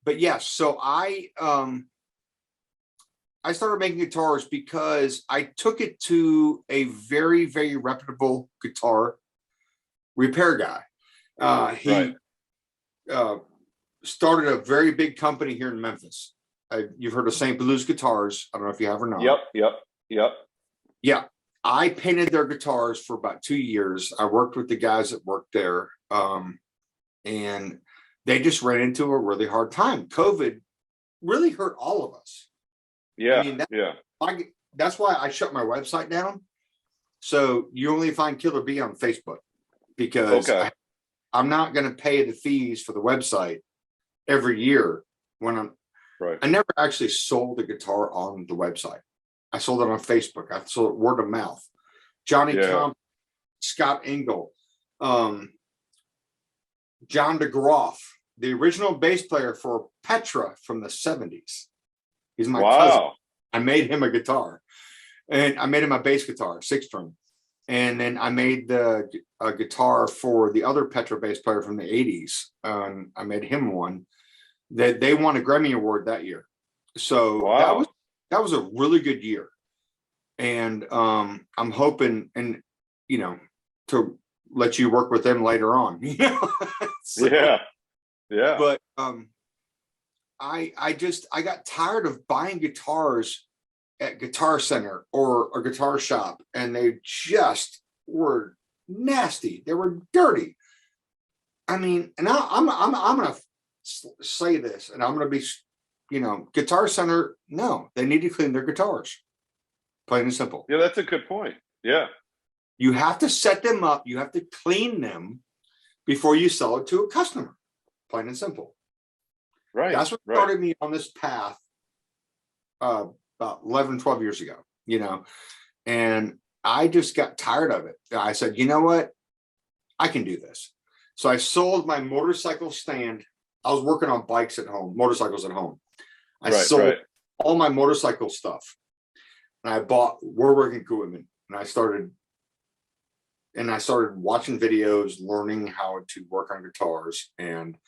But yes, so I started making guitars because I took it to a very, very reputable guitar repair guy. He started a very big company here in Memphis. You've heard of St. Blue's Guitars. I don't know if you have or not. Yep. Yeah. I painted their guitars for about 2 years. I worked with the guys that worked there. And they just ran into a really hard time. COVID really hurt all of us. Yeah. I mean, that's why I shut my website down. So you only find Killer B on Facebook because I'm not going to pay the fees for the website every year when I never actually sold the guitar on the website. I sold it on Facebook. I sold it word of mouth. Johnny Comp, Scott Engel, John Degroff, the original bass player for Petra from the 70s. He's my cousin. I made him a guitar, and I made him a bass guitar, 6-string. And then I made the guitar for the other Petra bass player from the 80s. I made him one that they won a Grammy Award that year. So that was a really good year. And I'm hoping, and to let you work with them later on. Yeah. But I got tired of buying guitars at Guitar Center or a guitar shop, and they just were nasty. They were dirty. I mean, and I'm gonna say this, and I'm gonna be, Guitar Center. No, they need to clean their guitars. Plain and simple. Yeah, that's a good point. Yeah. You have to set them up. You have to clean them before you sell it to a customer. Plain and simple. Right. That's what started me on this path about 11, 12 years ago, and I just got tired of it. I said, you know what? I can do this. So I sold my motorcycle stand. I was working on bikes at home, motorcycles at home. I sold all my motorcycle stuff. And I bought woodworking equipment, and I started watching videos, learning how to work on guitars. And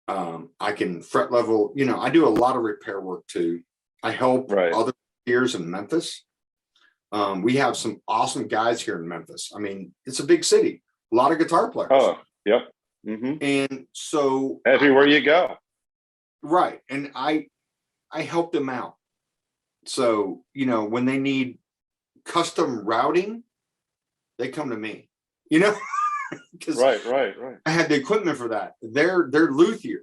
I can fret level, I do a lot of repair work too. I help other peers in Memphis. We have some awesome guys here in Memphis. I mean, it's a big city, a lot of guitar players. Oh, yep. Mm-hmm. And so everywhere you go. Right. And I help them out. So, when they need custom routing, they come to me, because right. I had the equipment for that. They're luthier.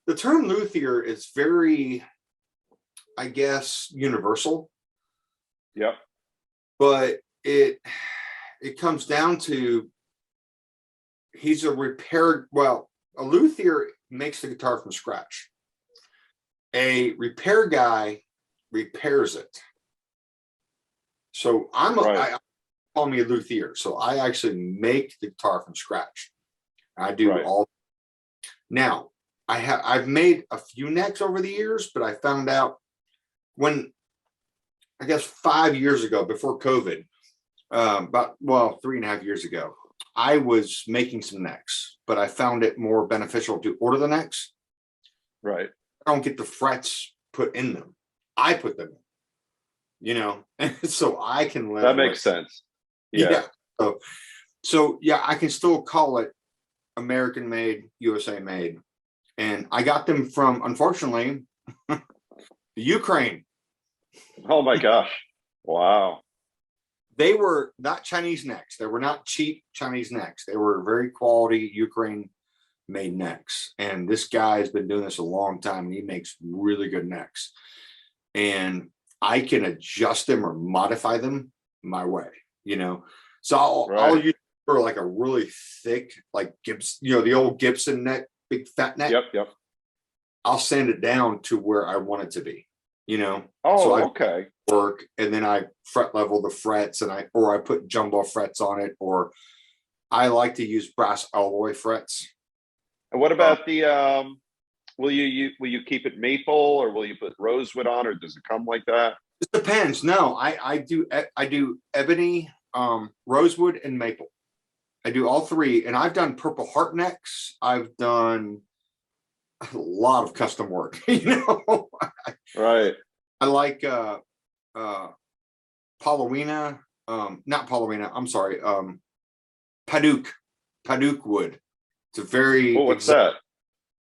The term luthier is very, I guess, universal. Yep. But it comes down to he's a luthier makes the guitar from scratch. A repair guy repairs it. So I call me a luthier. So I actually make the guitar from scratch. I do all. Now I've made a few necks over the years, but I found out when, I guess 5 years ago, before COVID, about 3.5 years ago, I was making some necks, but I found it more beneficial to order the necks. Right. I don't get the frets put in them. I put them in, so I can live. That makes sense. Yeah. So I can still call it American made, USA made. And I got them from, unfortunately, the Ukraine. Oh my gosh. Wow. They were not Chinese necks. They were not cheap Chinese necks. They were very quality Ukraine made necks. And this guy has been doing this a long time, and he makes really good necks. And I can adjust them or modify them my way, So I'll use for like a really thick, like Gibson, the old Gibson neck, big fat neck. Yep. I'll sand it down to where I want it to be, Oh, so okay. Work, and then I fret level the frets, and I put jumbo frets on it, or I like to use brass alloy frets. And what about the will you keep it maple, or will you put rosewood on, or does it come like that? It depends. No, I do ebony, rosewood, and maple. I do all three, and I've done Purple Heart necks. I've done a lot of custom work. Right. I like Paulownia, not Paulownia. I'm sorry, Paduk wood. It's a very What's that?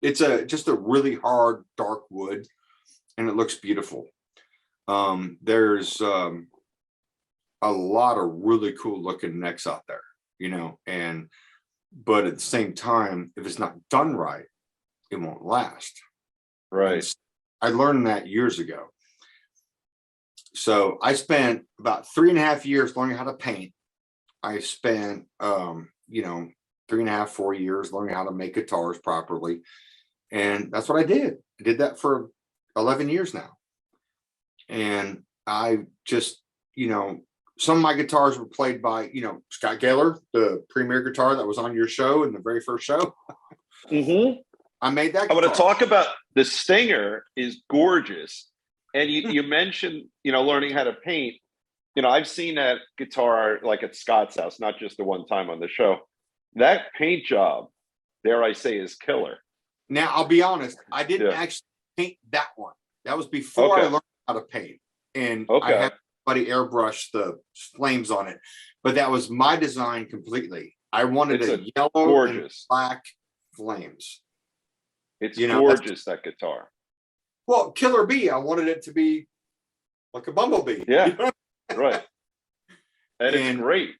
It's just a really hard dark wood, and it looks beautiful. There's a lot of really cool looking necks out there, but at the same time, if it's not done right, it won't last. Right. I learned that years ago. So I spent about 3.5 years learning how to paint. I spent 3.5, 4 years learning how to make guitars properly. And that's what I did. I did that for 11 years now. And I just, some of my guitars were played by, Scott Gaylor, the premier guitar that was on your show in the very first show. Mm-hmm. I made that guitar. I want to talk about the Stinger is gorgeous. And you mentioned, learning how to paint. I've seen that guitar like at Scott's house, not just the one time on the show. That paint job, dare I say, is killer. Now, I'll be honest, I didn't actually paint that one. That was before I learned how to paint. And I had somebody airbrush the flames on it. But that was my design completely. I wanted a yellow gorgeous and black flames. It's gorgeous, that guitar. Well, Killer Bee, I wanted it to be like a bumblebee. Yeah, right. And it's great.